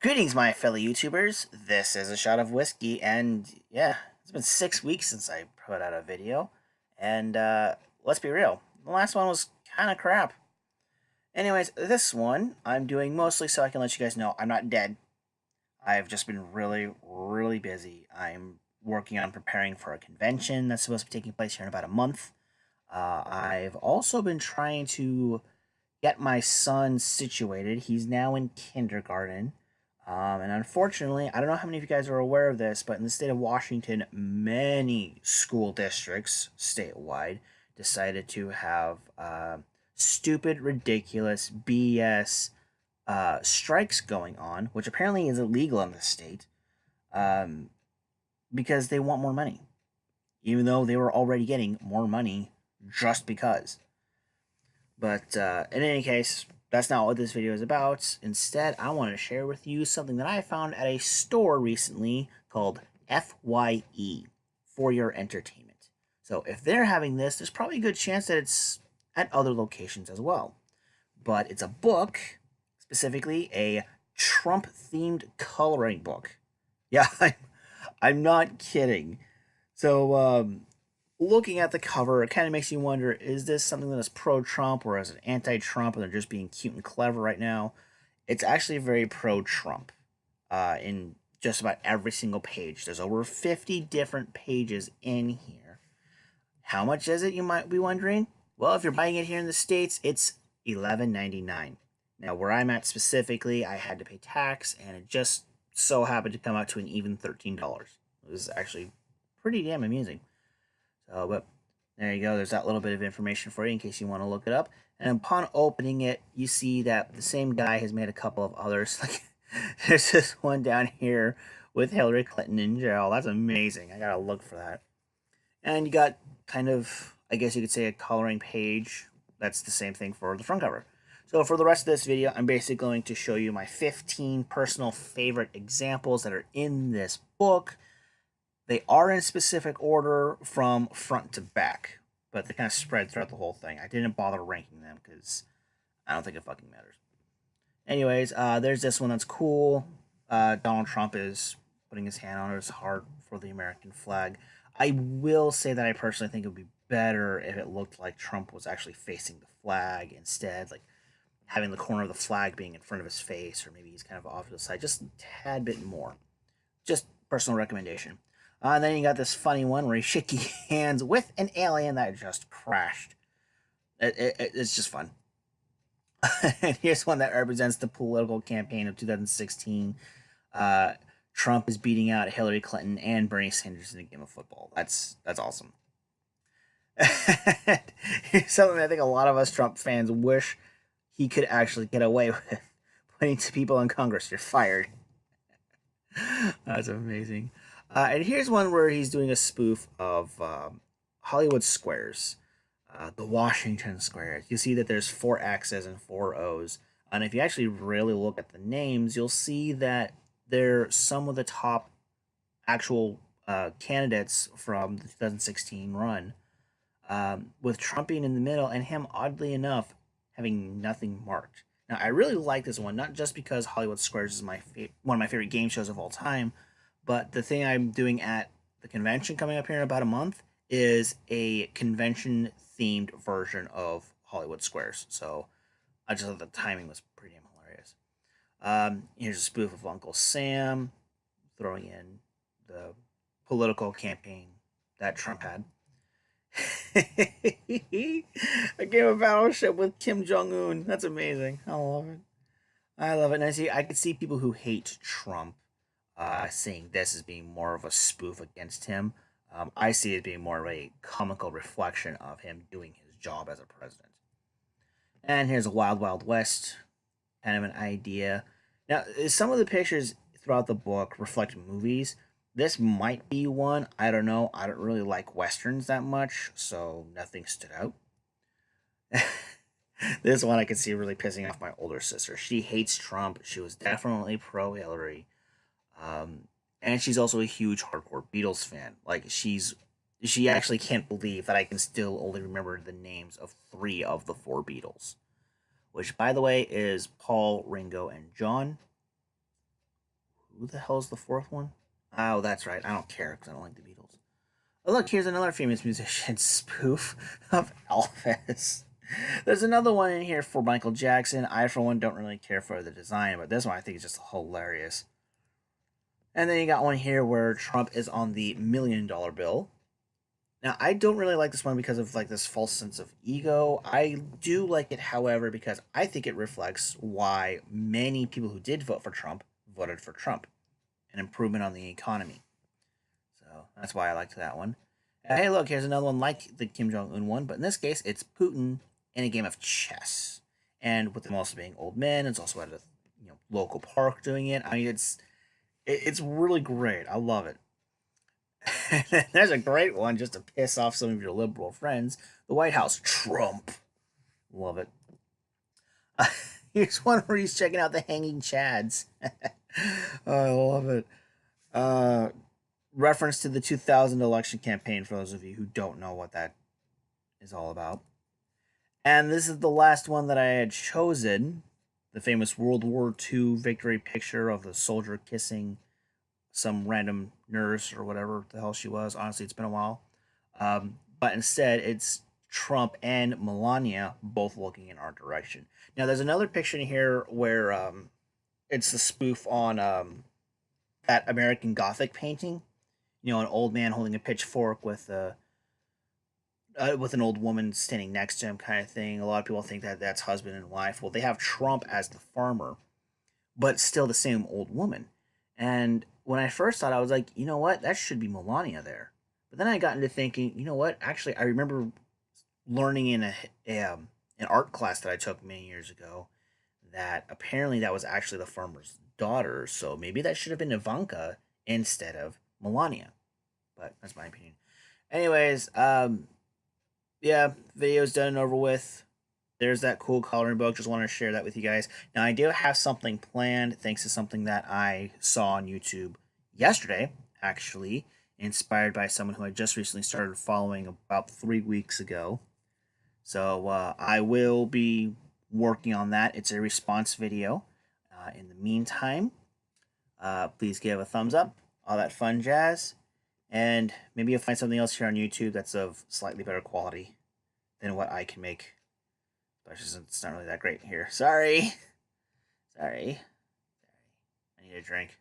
Greetings, my fellow YouTubers. This is a shot of whiskey, and yeah, it's been 6 weeks since I put out a video. And let's be real, the last one was kind of crap. Anyways, this one I'm doing mostly so I can let you guys know I'm not dead. I've just been really, really busy. I'm working on preparing for a convention that's supposed to be taking place here in about a month. I've also been trying to get my son situated. He's now in kindergarten. And unfortunately, I don't know how many of you guys are aware of this, but in the state of Washington, many school districts statewide decided to have stupid, ridiculous BS strikes going on, which apparently is illegal in the state, um, because they want more money, even though they were already getting more money just because. But in any case, that's not what this video is about. Instead, I want to share with you something that I found at a store recently called FYE, For Your Entertainment. So if they're having this, there's probably a good chance that it's at other locations as well. But it's a book, specifically a Trump-themed coloring book. Yeah, I'm not kidding. So, looking at the cover, it kind of makes you wonder, is this something that is pro-Trump or is it anti-Trump and they're just being cute and clever right now? It's actually very pro-Trump in just about every single page. There's over 50 different pages in here. How much is it, you might be wondering? Well, if you're buying it here in the States, it's $11.99. Now, where I'm at specifically, I had to pay tax, and it just so happened to come out to an even $13. It was actually pretty damn amusing. So, but there you go. There's that little bit of information for you in case you want to look it up. And upon opening it, you see that the same guy has made a couple of others. Like, there's this one down here with Hillary Clinton in jail. That's amazing. I gotta look for that. And you got kind of, I guess you could say, a coloring page. That's the same thing for the front cover. So for the rest of this video, I'm basically going to show you my 15 personal favorite examples that are in this book. They are in specific order from front to back, but they kind of spread throughout the whole thing. I didn't bother ranking them because I don't think it fucking matters. Anyways, there's this one that's cool. Donald Trump is putting his hand on his heart for the American flag. I will say that I personally think it would be better if it looked like Trump was actually facing the flag instead, like having the corner of the flag being in front of his face, or maybe he's kind of off to the side, just a tad bit more. Just personal recommendation. And then you got this funny one where he's shaking hands with an alien that just crashed. It's just fun. And here's one that represents the political campaign of 2016. Trump is beating out Hillary Clinton and Bernie Sanders in a game of football. That's awesome. Here's something I think a lot of us Trump fans wish he could actually get away with. Pointing to people in Congress, you're fired. That's amazing. And here's one where he's doing a spoof of Hollywood Squares, the Washington Squares. You see that there's 4 X's and 4 O's. And if you actually really look at the names, you'll see that they're some of the top actual candidates from the 2016 run, with Trump being in the middle and him, oddly enough, having nothing marked. Now, I really like this one, not just because Hollywood Squares is one of my favorite game shows of all time, but the thing I'm doing at the convention coming up here in about a month is a convention themed version of Hollywood Squares. So I just thought the timing was pretty damn hilarious. Here's a spoof of Uncle Sam, throwing in the political campaign that Trump had. A game of Battleship with Kim Jong Un. That's amazing. I love it. I love it. And I could see people who hate Trump seeing this as being more of a spoof against him. I see it being more of a comical reflection of him doing his job as a president. And here's a Wild Wild West kind of an idea. Now, some of the pictures throughout the book reflect movies. This might be one. I don't know. I don't really like westerns that much, so nothing stood out. This one I can see really pissing off my older sister. She hates Trump. She was definitely pro Hillary. And she's also a huge hardcore Beatles fan. Like, she actually can't believe that I can still only remember the names of 3 of the 4 Beatles, which, by the way, is Paul, Ringo, and John. Who the hell's the fourth one? Oh, that's right. I don't care because I don't like the Beatles. Oh, look, here's another famous musician spoof of Elvis. There's another one in here for Michael Jackson. I, for one, don't really care for the design, but this one I think is just hilarious. And then you got one here where Trump is on the $1 million bill. Now, I don't really like this one because of like this false sense of ego. I do like it, however, because I think it reflects why many people who did vote for Trump voted for Trump, an improvement on the economy. So that's why I liked that one. Hey, look, here's another one like the Kim Jong Un one, but in this case, it's Putin in a game of chess, and with them also being old men, it's also at a local park doing it. I mean, it's really great. I love it. There's a great one just to piss off some of your liberal friends. The White House, Trump. Love it. Here's one where he's checking out the hanging chads. I love it. Uh, Reference to the 2000 election campaign for those of you who don't know what that is all about. And this is the last one that I had chosen, the famous World War II victory picture of the soldier kissing some random nurse or whatever the hell she was. Honestly, it's been a while. But instead, it's Trump and Melania both looking in our direction. Now, there's another picture in here where it's a spoof on that American Gothic painting. An old man holding a pitchfork with an old woman standing next to him, kind of thing. A lot of people think that that's husband and wife. Well, they have Trump as the farmer, but still the same old woman. And when I first thought, I was like, you know what, that should be Melania there. But then I got into thinking, you know what? Actually, I remember learning in an art class that I took many years ago that apparently that was actually the farmer's daughter. So maybe that should have been Ivanka instead of Melania. But that's my opinion. Anyways, yeah, video's done and over with. There's that cool coloring book. Just wanted to share that with you guys. Now, I do have something planned thanks to something that I saw on YouTube yesterday, actually, inspired by someone who I just recently started following about 3 weeks ago. So I will be working on that. It's a response video. In the meantime, please give a thumbs up, all that fun jazz, and maybe you'll find something else here on YouTube that's of slightly better quality than what I can make. But it's not really that great here. Sorry. Sorry. I need a drink.